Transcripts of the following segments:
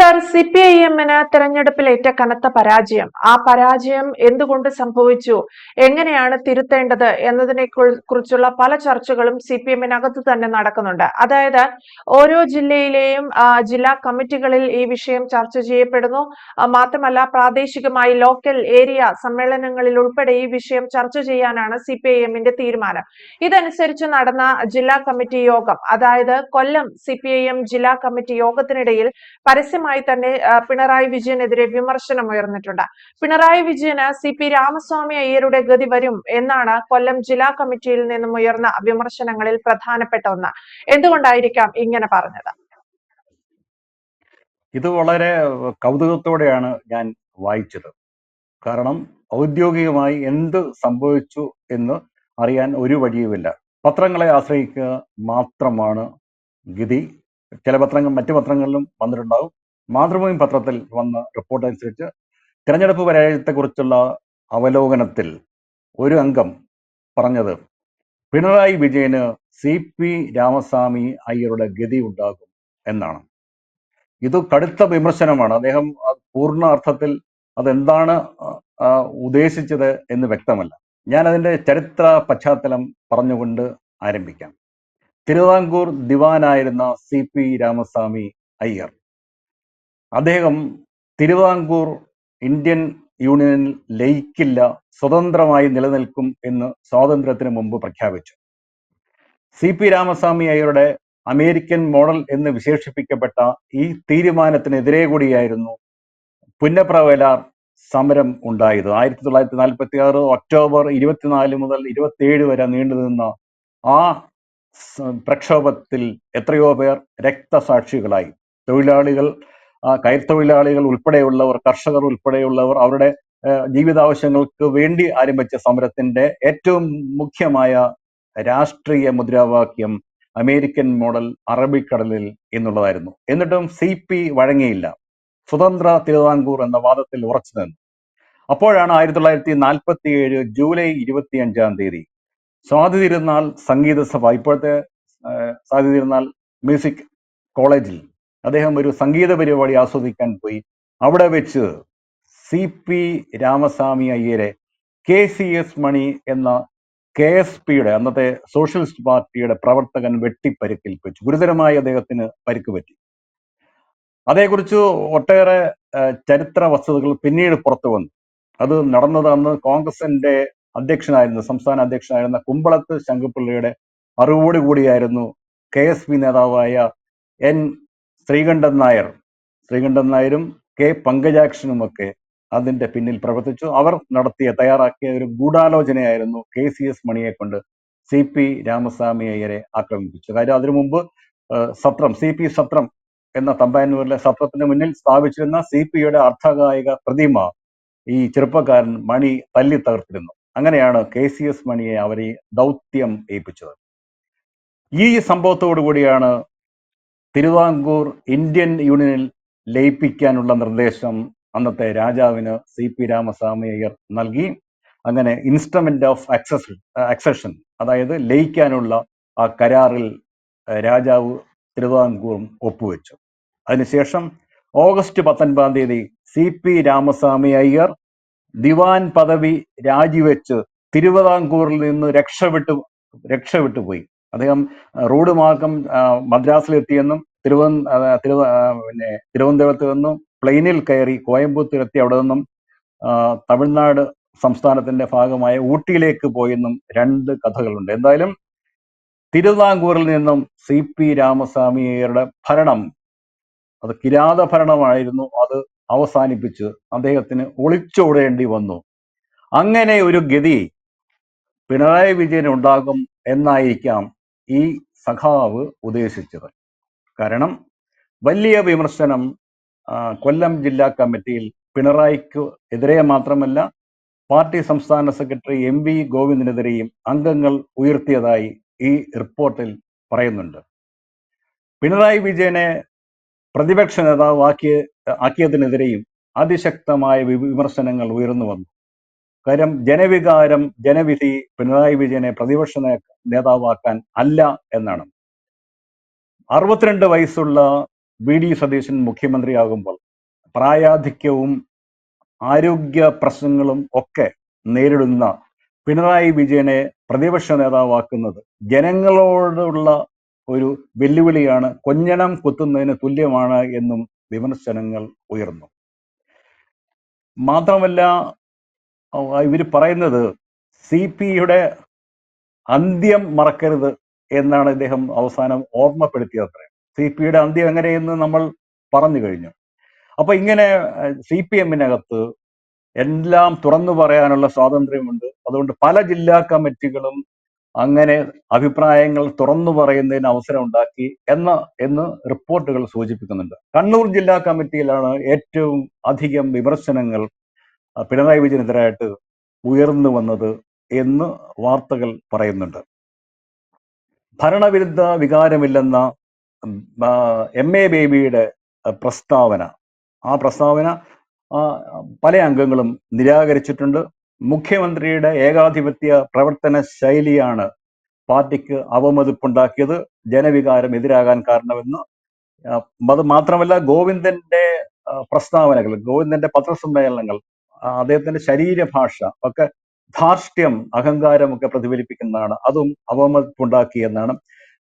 Sir, സിപിഐഎമ്മിന് തെരഞ്ഞെടുപ്പിലേറ്റ കനത്ത പരാജയം. ആ പരാജയം എന്തുകൊണ്ട് സംഭവിച്ചു, എങ്ങനെയാണ് തിരുത്തേണ്ടത് എന്നതിനെ കുറിച്ചുള്ള പല ചർച്ചകളും സിപിഎമ്മിനകത്ത് തന്നെ നടക്കുന്നുണ്ട്. അതായത് ഓരോ ജില്ലയിലെയും ജില്ലാ കമ്മിറ്റികളിൽ ഈ വിഷയം ചർച്ച ചെയ്യപ്പെടുന്നു. മാത്രമല്ല പ്രാദേശികമായി ലോക്കൽ ഏരിയ സമ്മേളനങ്ങളിൽ ഉൾപ്പെടെ ഈ വിഷയം ചർച്ച ചെയ്യാനാണ് സിപിഐഎമ്മിന്റെ തീരുമാനം. ഇതനുസരിച്ച് നടന്ന ജില്ലാ കമ്മിറ്റി യോഗം, അതായത് കൊല്ലം സിപിഐഎം ജില്ലാ കമ്മിറ്റി യോഗത്തിനിടയിൽ പരസ്യമായി തന്നെ പിണറായി വിജയനെതിരെ വിമർശനം ഉയർന്നിട്ടുണ്ട്. പിണറായി വിജയന് CP രാമസ്വാമി അയ്യരുടെ ഗതി വരും എന്നാണ് കൊല്ലം ജില്ലാ കമ്മിറ്റിയിൽ നിന്നും ഉയർന്ന വിമർശനങ്ങളിൽ പ്രധാനപ്പെട്ട ഒന്ന്. എന്തുകൊണ്ടായിരിക്കാം ഇങ്ങനെ പറഞ്ഞത്? ഇത് വളരെ കൗതുകത്തോടെയാണ് ഞാൻ വായിച്ചത്. കാരണം ഔദ്യോഗികമായി എന്ത് സംഭവിച്ചു എന്ന് അറിയാൻ ഒരു വഴിയുമില്ല. പത്രങ്ങളെ ആശ്രയിക്കുക മാത്രമാണ് ഗതി. ചില പത്രങ്ങൾ മറ്റു പത്രങ്ങളിലും വന്നിട്ടുണ്ടാവും. മാതൃഭൂമി പത്രത്തിൽ വന്ന റിപ്പോർട്ട് അനുസരിച്ച് തിരഞ്ഞെടുപ്പ് പരാജയത്തെക്കുറിച്ചുള്ള അവലോകനത്തിൽ ഒരു അംഗം പറഞ്ഞത് പിണറായി വിജയന് CP രാമസ്വാമി അയ്യരുടെ ഗതി ഉണ്ടാകും എന്നാണ്. ഇത് കടുത്ത വിമർശനമാണ്. അദ്ദേഹം പൂർണ്ണ അർത്ഥത്തിൽ അതെന്താണ് ഉദ്ദേശിച്ചത് എന്ന് വ്യക്തമല്ല. ഞാൻ അതിൻ്റെ ചരിത്ര പശ്ചാത്തലം പറഞ്ഞുകൊണ്ട് ആരംഭിക്കാം. തിരുവിതാംകൂർ ദിവാനായിരുന്ന CP രാമസ്വാമി അയ്യർ, അദ്ദേഹം തിരുവിതാംകൂർ ഇന്ത്യൻ യൂണിയനിൽ ലയിക്കില്ല, സ്വതന്ത്രമായി നിലനിൽക്കും എന്ന് സ്വാതന്ത്ര്യത്തിന് മുമ്പ് പ്രഖ്യാപിച്ചു. CP രാമസ്വാമി അയ്യരുടെ അമേരിക്കൻ മോഡൽ എന്ന് വിശേഷിപ്പിക്കപ്പെട്ട ഈ തീരുമാനത്തിനെതിരെ കൂടിയായിരുന്നു പുന്നപ്ര വയലാർ സമരം ഉണ്ടായത്. 1946 ഒക്ടോബർ 24 മുതൽ 27 വരെ നീണ്ടുനിന്ന ആ പ്രക്ഷോഭത്തിൽ എത്രയോ പേർ രക്തസാക്ഷികളായി. തൊഴിലാളികൾ, കയർ തൊഴിലാളികൾ ഉൾപ്പെടെയുള്ളവർ, കർഷകർ ഉൾപ്പെടെയുള്ളവർ അവരുടെ ജീവിതാവശ്യങ്ങൾക്ക് വേണ്ടി ആരംഭിച്ച സമരത്തിന്റെ ഏറ്റവും മുഖ്യമായ രാഷ്ട്രീയ മുദ്രാവാക്യം അമേരിക്കൻ മോഡൽ അറബിക്കടലിൽ എന്നുള്ളതായിരുന്നു. എന്നിട്ടും CP വഴങ്ങിയില്ല. സ്വതന്ത്ര തിരുവിതാംകൂർ എന്ന വാദത്തിൽ ഉറച്ചു നിന്നു. അപ്പോഴാണ് 1947 ജൂലൈ 25 സ്വാതി തിരുനാൾ സംഗീത സഭ, ഇപ്പോഴത്തെ സ്വാതി തിരുനാൾ മ്യൂസിക് കോളേജിൽ അദ്ദേഹം ഒരു സംഗീത പരിപാടി ആസ്വദിക്കാൻ പോയി. അവിടെ വെച്ച് CP രാമസ്വാമി അയ്യരെ KCS മണി എന്ന KSPയുടെ, അന്നത്തെ സോഷ്യലിസ്റ്റ് പാർട്ടിയുടെ പ്രവർത്തകൻ വെട്ടിപ്പരിക്കേൽപ്പിച്ചു. ഗുരുതരമായി അദ്ദേഹത്തിന് പരിക്ക് പറ്റി. അതേക്കുറിച്ച് ഒട്ടേറെ ചരിത്ര വസ്തുതകൾ പിന്നീട് പുറത്തു വന്നു. അത് നടന്നത് അന്ന് കോൺഗ്രസിന്റെ അധ്യക്ഷനായിരുന്ന, സംസ്ഥാന അധ്യക്ഷനായിരുന്ന കുമ്പളത്ത് ശങ്കുപിള്ളയുടെ അറിവോടുകൂടിയായിരുന്നു. KSP നേതാവായ N ശ്രീകണ്ഠൻ നായരും K പങ്കജാക്ഷനുമൊക്കെ അതിന്റെ പിന്നിൽ പ്രവർത്തിച്ചു. അവർ തയ്യാറാക്കിയ ഒരു ഗൂഢാലോചനയായിരുന്നു KCS മണിയെ കൊണ്ട് CP രാമസ്വാമി അയ്യരെ ആക്രമിപ്പിച്ചു. കാര്യം അതിനു മുമ്പ് സത്രം, CP സത്രം എന്ന തമ്പാനൂരിലെ സത്രത്തിന് മുന്നിൽ സ്ഥാപിച്ചിരുന്ന CPയുടെ അർദ്ധകായിക പ്രതിമ ഈ ചെറുപ്പക്കാരൻ മണി തല്ലി തകർത്തിരുന്നു. അങ്ങനെയാണ് KCS മണിയെ അവരെ ദൗത്യം ഏൽപ്പിച്ചത്. ഈ സംഭവത്തോടു കൂടിയാണ് തിരുവിതാംകൂർ ഇന്ത്യൻ യൂണിയനിൽ ലയിപ്പിക്കാനുള്ള നിർദ്ദേശം അന്നത്തെ രാജാവിന് CP രാമസ്വാമി അയ്യർ നൽകി. അങ്ങനെ ഇൻസ്ട്രുമെന്റ് ഓഫ് അക്സഷൻ, അതായത് ലയിക്കാനുള്ള ആ കരാറിൽ രാജാവ് തിരുവിതാംകൂറും ഒപ്പുവെച്ചു. അതിനുശേഷം ഓഗസ്റ്റ് 19 CP രാമസ്വാമി അയ്യർ ദിവാൻ പദവി രാജിവെച്ച് തിരുവിതാംകൂറിൽ നിന്ന് രക്ഷപ്പെട്ടു പോയി. അദ്ദേഹം റോഡ് മാർഗം മദ്രാസിലെത്തിയെന്നും തിരുവനന്തപുരത്ത് നിന്നും പ്ലെയിനിൽ കയറി കോയമ്പത്തൂരെത്തി അവിടെ നിന്നും തമിഴ്നാട് സംസ്ഥാനത്തിന്റെ ഭാഗമായ ഊട്ടിയിലേക്ക് പോയെന്നും രണ്ട് കഥകളുണ്ട്. എന്തായാലും തിരുവിതാംകൂറിൽ നിന്നും CP രാമസ്വാമി അയ്യരുടെ ഭരണം, അത് കിരാത ഭരണമായിരുന്നു, അത് അവസാനിപ്പിച്ച് അദ്ദേഹത്തിന് ഒളിച്ചോടേണ്ടി വന്നു. അങ്ങനെ ഒരു ഗതി പിണറായി വിജയൻ ഉണ്ടാകും എന്നായിരിക്കാം ഈ സഖാവ് ഉദ്ദേശിച്ചത്. കാരണം വലിയ വിമർശനം കൊല്ലം ജില്ലാ കമ്മിറ്റിയിൽ പിണറായിക്ക് എതിരെ മാത്രമല്ല പാർട്ടി സംസ്ഥാന സെക്രട്ടറി MV ഗോവിന്ദനെതിരെയും അംഗങ്ങൾ ഉയർത്തിയതായി ഈ റിപ്പോർട്ടിൽ പറയുന്നുണ്ട്. പിണറായി വിജയനെ പ്രതിപക്ഷ നേതാവ് ആക്കിയതിനെതിരെയും അതിശക്തമായ വിമർശനങ്ങൾ ഉയർന്നു വന്നു. കാര്യം ജനവിധി പിണറായി വിജയനെ പ്രതിപക്ഷ നേതാവാക്കാൻ അല്ല എന്നാണ്. 62 വയസ്സുള്ള വി.ഡി. സതീശൻ മുഖ്യമന്ത്രിയാകുമ്പോൾ പ്രായാധിക്യവും ആരോഗ്യ പ്രശ്നങ്ങളും ഒക്കെ നേരിടുന്ന പിണറായി വിജയനെ പ്രതിപക്ഷ നേതാവാക്കുന്നത് ജനങ്ങളോടുള്ള ഒരു വെല്ലുവിളിയാണ്, കൊഞ്ഞണം കുത്തുന്നതിന് തുല്യമാണ് എന്നും വിമർശനങ്ങൾ ഉയർന്നു. മാത്രമല്ല, ഇവർ പറയുന്നത് CPയുടെ അന്ത്യം മറക്കരുത് എന്നാണ് ഇദ്ദേഹം അവസാനം ഓർമ്മപ്പെടുത്തിയത്. CPയുടെ അന്ത്യം എങ്ങനെയെന്ന് നമ്മൾ പറഞ്ഞു കഴിഞ്ഞു. അപ്പൊ ഇങ്ങനെ CPM-നകത്ത് എല്ലാം തുറന്നു പറയാനുള്ള സ്വാതന്ത്ര്യമുണ്ട്. അതുകൊണ്ട് പല ജില്ലാ കമ്മിറ്റികളും അങ്ങനെ അഭിപ്രായങ്ങൾ തുറന്നു പറയുന്നതിന് അവസരം ഉണ്ടാക്കി എന്ന് റിപ്പോർട്ടുകൾ സൂചിപ്പിക്കുന്നുണ്ട്. കണ്ണൂർ ജില്ലാ കമ്മിറ്റിയിലാണ് ഏറ്റവും അധികം വിമർശനങ്ങൾ പിണറായി വിജയനെതിരായിട്ട് ഉയർന്നു വന്നത് എന്ന് വാർത്തകൾ പറയുന്നുണ്ട്. ഭരണവിരുദ്ധ വികാരമില്ലെന്ന MA ബേബിയുടെ പ്രസ്താവന, ആ പ്രസ്താവന പല അംഗങ്ങളും നിരാകരിച്ചിട്ടുണ്ട്. മുഖ്യമന്ത്രിയുടെ ഏകാധിപത്യ പ്രവർത്തന ശൈലിയാണ് പാർട്ടിക്ക് അവമതിപ്പുണ്ടാക്കിയത്, ജനവികാരം എതിരാകാൻ കാരണമെന്ന്. അത് മാത്രമല്ല, ഗോവിന്ദന്റെ പ്രസ്താവനകൾ, ഗോവിന്ദന്റെ പത്രസമ്മേളനങ്ങൾ, അദ്ദേഹത്തിന്റെ ശരീരഭാഷ ഒക്കെ ധാർഷ്ട്യം, അഹങ്കാരമൊക്കെ പ്രതിഫലിപ്പിക്കുന്നതാണ്. അതും അവമതിപ്പുണ്ടാക്കിയെന്നാണ്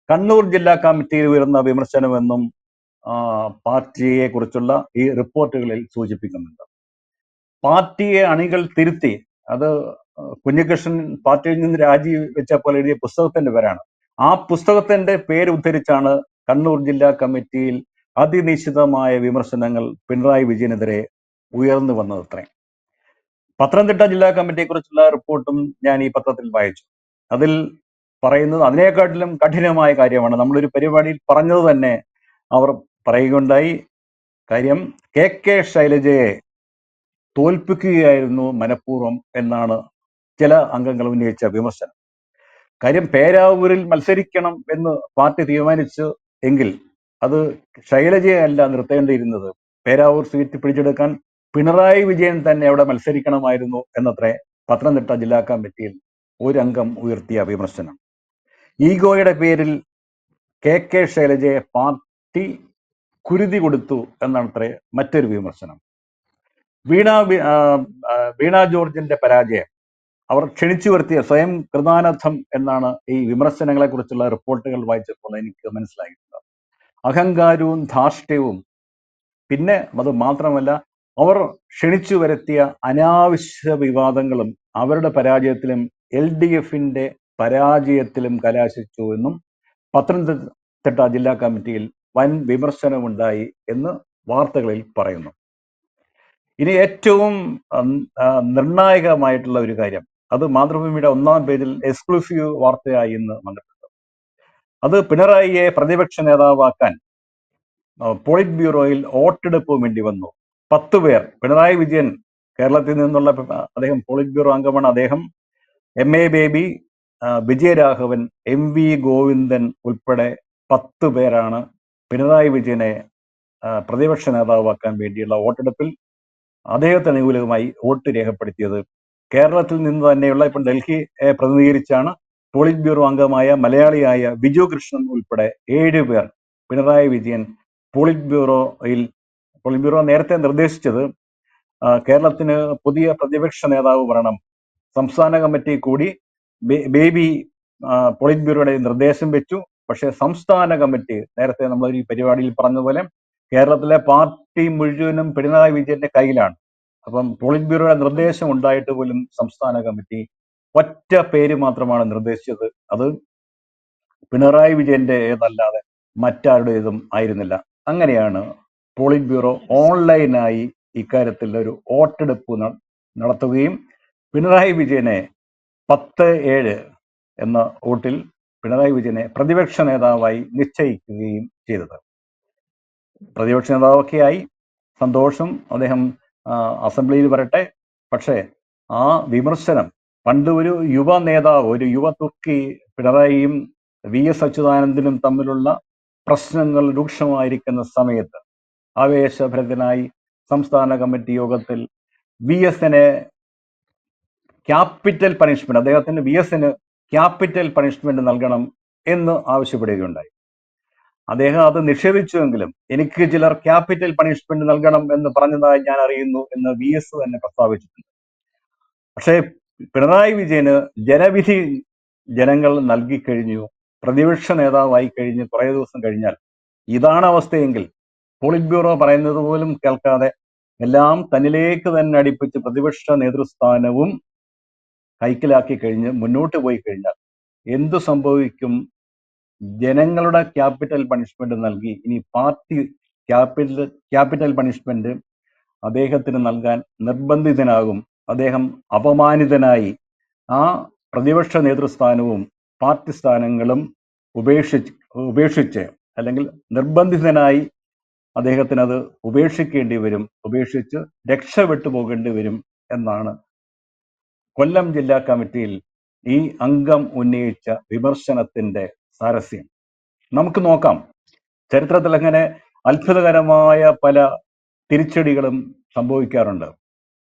കണ്ണൂർ ജില്ലാ കമ്മിറ്റിയിൽ ഉയർന്ന വിമർശനമെന്നും പാർട്ടിയെ കുറിച്ചുള്ള ഈ റിപ്പോർട്ടുകളിൽ സൂചിപ്പിക്കുന്നുണ്ട്. പാർട്ടിയെ അണികൾ തിരുത്തി, അത് കുഞ്ഞികൃഷ്ണൻ പാർട്ടിയിൽ നിന്ന് രാജിവെച്ചപ്പോൾ എഴുതിയ പുസ്തകത്തിന്റെ പേരാണ്. ആ പുസ്തകത്തിന്റെ പേര് ഉദ്ധരിച്ചാണ് കണ്ണൂർ ജില്ലാ കമ്മിറ്റിയിൽ അതിനിശ്ചിതമായ വിമർശനങ്ങൾ പിണറായി വിജയനെതിരെ ഉയർന്നു വന്നതത്രേ. പത്തനംതിട്ട ജില്ലാ കമ്മിറ്റിയെ കുറിച്ചുള്ള റിപ്പോർട്ടും ഞാൻ ഈ പത്രത്തിൽ വായിച്ചു. അതിൽ പറയുന്നത് അതിനേക്കാട്ടിലും കഠിനമായ കാര്യമാണ്. നമ്മളൊരു പരിപാടിയിൽ പറഞ്ഞത് തന്നെ അവർ പറയുകയുണ്ടായി. കാര്യം, KK ശൈലജയെ തോൽപ്പിക്കുകയായിരുന്നു മനഃപൂർവ്വം എന്നാണ് ചില അംഗങ്ങൾ ഉന്നയിച്ച വിമർശനം. കാര്യം, പേരാവൂരിൽ മത്സരിക്കണം എന്ന് പാർട്ടി തീരുമാനിച്ചു എങ്കിൽ അത് ശൈലജയല്ല നിർത്തേണ്ടിയിരുന്നത്. പേരാവൂർ സീറ്റ് പിടിച്ചെടുക്കാൻ പിണറായി വിജയൻ തന്നെ അവിടെ മത്സരിക്കണമായിരുന്നു എന്നത്രേ പത്തനംതിട്ട ജില്ലാ കമ്മിറ്റിയിൽ ഒരംഗം ഉയർത്തിയ വിമർശനം. ഈഗോയുടെ പേരിൽ KK ശൈലജയെ പാർട്ടി കുരുതി കൊടുത്തു എന്നാണത്രേ മറ്റൊരു വിമർശനം. വീണ ജോർജിന്റെ പരാജയം അവർ ക്ഷണിച്ചു വരുത്തിയ സ്വയം കൃതാനർത്ഥം എന്നാണ് ഈ വിമർശനങ്ങളെ കുറിച്ചുള്ള റിപ്പോർട്ടുകൾ വായിച്ചപ്പോൾ എനിക്ക് മനസ്സിലായിട്ടുള്ളത്. അഹങ്കാരവും ധാർഷ്ട്യവും, പിന്നെ അത് മാത്രമല്ല, അവർ ക്ഷണിച്ചു വരുത്തിയ അനാവശ്യ വിവാദങ്ങളും അവരുടെ പരാജയത്തിലും LDFന്റെ പരാജയത്തിലും കലാശിച്ചു എന്നും പത്തനംതിട്ട ജില്ലാ കമ്മിറ്റിയിൽ വൻ വിമർശനമുണ്ടായി എന്ന് വാർത്തകളിൽ പറയുന്നു. ഇനി ഏറ്റവും നിർണായകമായിട്ടുള്ള ഒരു കാര്യം, അത് മാതൃഭൂമിയുടെ 1-ാം പേജിൽ എക്സ്ക്ലൂസീവ് വാർത്തയായി ഇന്ന് വന്നിട്ടുണ്ട്. അത് പിണറായിയെ പ്രതിപക്ഷ നേതാവാക്കാൻ പോളിറ്റ് ബ്യൂറോയിൽ വോട്ടെടുപ്പ് വേണ്ടി വന്നു. 10 പേർ. പിണറായി വിജയൻ കേരളത്തിൽ നിന്നുള്ള അദ്ദേഹം പോളിറ്റ് ബ്യൂറോ അംഗമാണ്. അദ്ദേഹം, MA baby, Vijayaraghavan, MV Govindan ഉൾപ്പെടെ 10 പേരാണ് പിണറായി വിജയനെ പ്രതിപക്ഷ നേതാവാക്കാൻ വേണ്ടിയുള്ള വോട്ടെടുപ്പിൽ അദ്ദേഹത്തിന് അനുകൂലമായി വോട്ട് രേഖപ്പെടുത്തിയത്. കേരളത്തിൽ നിന്ന് തന്നെയുള്ള, ഇപ്പം ഡൽഹിയെ പ്രതിനിധീകരിച്ചാണ് പോളിറ്റ് ബ്യൂറോ അംഗമായ മലയാളിയായ ബിജു കൃഷ്ണൻ ഉൾപ്പെടെ 7 പേർ പിണറായി വിജയൻ പോളിറ്റ് ബ്യൂറോ നേരത്തെ നിർദ്ദേശിച്ചത് കേരളത്തിന് പുതിയ പ്രതിപക്ഷ നേതാവ് വരണം. സംസ്ഥാന കമ്മിറ്റി കൂടി ബേബി പോളിറ്റ് ബ്യൂറോയുടെ നിർദ്ദേശം വെച്ചു. പക്ഷേ സംസ്ഥാന കമ്മിറ്റി, നേരത്തെ നമ്മൾ ഈ പരിപാടിയിൽ പറഞ്ഞതുപോലെ, കേരളത്തിലെ പാർട്ടി മുഴുവനും പിണറായി വിജയന്റെ കയ്യിലാണ്. അപ്പം പോളിറ്റ് ബ്യൂറോയുടെ നിർദ്ദേശം ഉണ്ടായിട്ട് പോലും സംസ്ഥാന കമ്മിറ്റി ഒറ്റ പേര് മാത്രമാണ് നിർദ്ദേശിച്ചത്. അത് പിണറായി വിജയന്റെ ഏതല്ലാതെ മറ്റാരുടേതും ആയിരുന്നില്ല. അങ്ങനെയാണ് പോളിറ്റ് ബ്യൂറോ ഓൺലൈനായി ഇക്കാര്യത്തിൽ ഒരു വോട്ടെടുപ്പ് നടത്തുകയും പിണറായി വിജയനെ 10-7 എന്ന വോട്ടിൽ പിണറായി വിജയനെ പ്രതിപക്ഷ നേതാവായി നിശ്ചയിക്കുകയും ചെയ്തത്. പ്രതിപക്ഷ നേതാവൊക്കെയായി, സന്തോഷം, അദ്ദേഹം അസംബ്ലിയിൽ വരട്ടെ. പക്ഷേ ആ വിമർശനം, പണ്ട് ഒരു യുവ നേതാവ്, ഒരു യുവ തുർക്കി പിണറായിയും VS അച്യുതാനന്ദനും തമ്മിലുള്ള പ്രശ്നങ്ങൾ രൂക്ഷമായിരിക്കുന്ന സമയത്ത് ആവേശഭരിതനായി സംസ്ഥാന കമ്മിറ്റി യോഗത്തിൽ VSനെ ക്യാപിറ്റൽ പണിഷ്മെന്റ്, അദ്ദേഹത്തിന് VSന് ക്യാപിറ്റൽ പണിഷ്മെന്റ് നൽകണം എന്ന് ആവശ്യപ്പെടുകയുണ്ടായി. അദ്ദേഹം അത് നിഷേധിച്ചുവെങ്കിലും എനിക്ക് ചിലർ ക്യാപിറ്റൽ പണിഷ്മെന്റ് നൽകണം എന്ന് പറഞ്ഞതായി ഞാൻ അറിയുന്നു എന്ന് VS തന്നെ പ്രസ്താവിച്ചിട്ടുണ്ട്. പക്ഷേ പിണറായി വിജയന് ജനവിധി ജനങ്ങൾ നൽകിക്കഴിഞ്ഞു. പ്രതിപക്ഷ നേതാവായി കഴിഞ്ഞ് കുറേ ദിവസം കഴിഞ്ഞാൽ ഇതാണ് അവസ്ഥയെങ്കിൽ പോളിറ്റ് ബ്യൂറോ പറയുന്നത് പോലും കേൾക്കാതെ എല്ലാം തന്നിലേക്ക് തന്നെ അടുപ്പിച്ച് പ്രതിപക്ഷ നേതൃസ്ഥാനവും കൈക്കലാക്കി കഴിഞ്ഞ് മുന്നോട്ട് പോയി കഴിഞ്ഞാൽ എന്തു സംഭവിക്കും? ജനങ്ങളുടെ ക്യാപിറ്റൽ പണിഷ്മെന്റ് നൽകി ഇനി പാർട്ടി ക്യാപിറ്റൽ പണിഷ്മെന്റ് അദ്ദേഹത്തിന് നൽകാൻ നിർബന്ധിതനാകും. അദ്ദേഹം അപമാനിതനായി ആ പ്രതിപക്ഷ നേതൃസ്ഥാനവും പാർട്ടി സ്ഥാനങ്ങളും ഉപേക്ഷിച്ച് അല്ലെങ്കിൽ നിർബന്ധിതനായി അദ്ദേഹത്തിന് അത് ഉപേക്ഷിക്കേണ്ടി വരും, ഉപേക്ഷിച്ച് രക്ഷപ്പെട്ടു പോകേണ്ടി വരും എന്നാണ് കൊല്ലം ജില്ലാ കമ്മിറ്റിയിൽ ഈ അംഗം ഉന്നയിച്ച വിമർശനത്തിന്റെ സാരസ്യം. നമുക്ക് നോക്കാം. ചരിത്രത്തിൽ അങ്ങനെ അത്ഭുതകരമായ പല തിരിച്ചടികളും സംഭവിക്കാറുണ്ട്.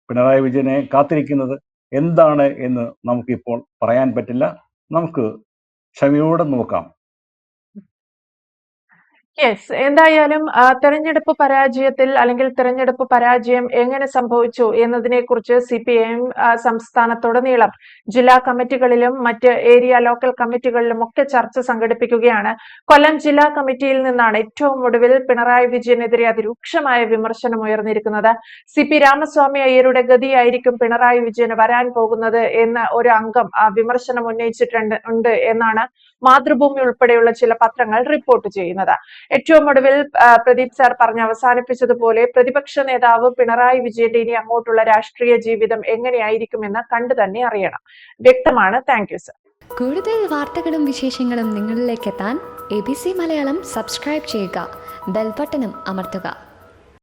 പിണറായി വിജയനെ കാത്തിരിക്കുന്നത് എന്താണ് എന്ന് നമുക്കിപ്പോൾ പറയാൻ പറ്റില്ല. നമുക്ക് ക്ഷമയോടെ നോക്കാം. യെസ്, എന്തായാലും തെരഞ്ഞെടുപ്പ് പരാജയത്തിൽ അല്ലെങ്കിൽ തെരഞ്ഞെടുപ്പ് പരാജയം എങ്ങനെ സംഭവിച്ചു എന്നതിനെ കുറിച്ച് CPIM സംസ്ഥാനത്തുടനീളം ജില്ലാ കമ്മിറ്റികളിലും മറ്റ് ഏരിയ ലോക്കൽ കമ്മിറ്റികളിലും ഒക്കെ ചർച്ച സംഘടിപ്പിക്കുകയാണ്. കൊല്ലം ജില്ലാ കമ്മിറ്റിയിൽ നിന്നാണ് ഏറ്റവും ഒടുവിൽ പിണറായി വിജയനെതിരെ അതിരൂക്ഷമായ വിമർശനം ഉയർന്നിരിക്കുന്നത്. CP രാമസ്വാമി അയ്യരുടെ ഗതിയായിരിക്കും പിണറായി വിജയന് വരാൻ പോകുന്നത് എന്ന് ഒരു അംഗം വിമർശനം ഉന്നയിച്ചിട്ടുണ്ട് എന്നാണ് മാതൃഭൂമി ഉൾപ്പെടെയുള്ള ചില പത്രങ്ങൾ റിപ്പോർട്ട് ചെയ്യുന്നത്. ഏറ്റവും ഒടുവിൽ പ്രദീപ് സാർ പറഞ്ഞ് അവസാനിപ്പിച്ചതുപോലെ പ്രതിപക്ഷ നേതാവ് പിണറായി വിജയന്റെ ഇനി അങ്ങോട്ടുള്ള രാഷ്ട്രീയ ജീവിതം എങ്ങനെയായിരിക്കുമെന്ന് കണ്ടു തന്നെ അറിയണം. വ്യക്തമാണ്. Thank you sir. കൂടുതൽ വാർത്തകളും വിശേഷങ്ങളും നിങ്ങളിലേക്ക് എത്താൻ ABC മലയാളം സബ്സ്ക്രൈബ് ചെയ്യുക, ബെൽ ബട്ടണും അമർത്തുക.